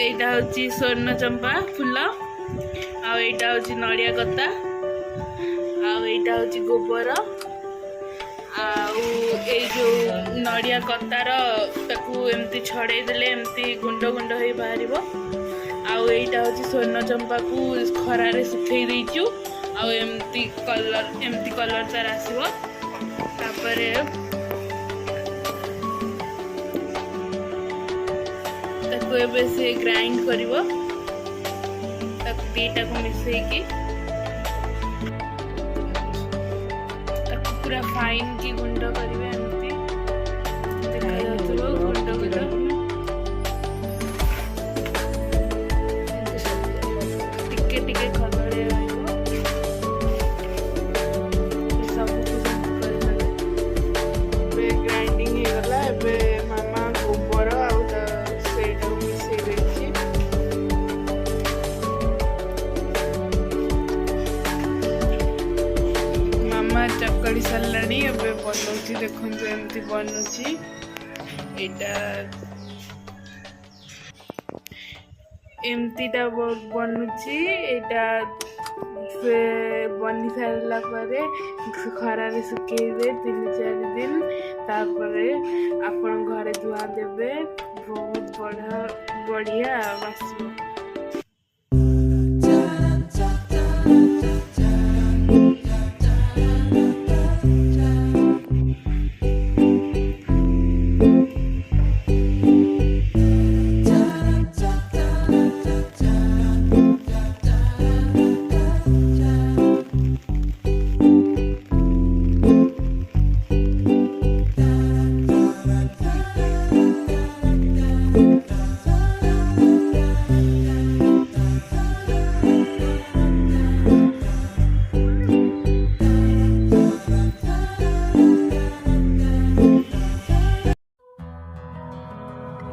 এইটা হচ্ছে স্বর্ণ চম্পা ফুল এইটা হচ্ছে নড়িয়া কতা এইটা হচ্ছে গোबर এই जो नड़िया कतार ताकू एमती छड़े देले एमती गुंड गुंड हो बाहर आईटा हूँ स्वर्ण चंपा को खरारे सुखई देचु एमती कलर तार आसो से ग्राइंड कर दीटा को मिसेकी पूरा फाइन की गुंड करेंगे एमती गुंड गुंड टिके टिके कलर सब ग्राइंडिंग होगला मामा गोबर से मिसई देछि मामा चकड़ी साराणी एबे बनौछि देखंतु एमती बनौछि एटा एमतीटा बनुछि एटा बनी सारा खरारे सुखेबे 3-4 दिन तापरे आपण घरे धुआ देबे बहुत बढ़िया बासिबो।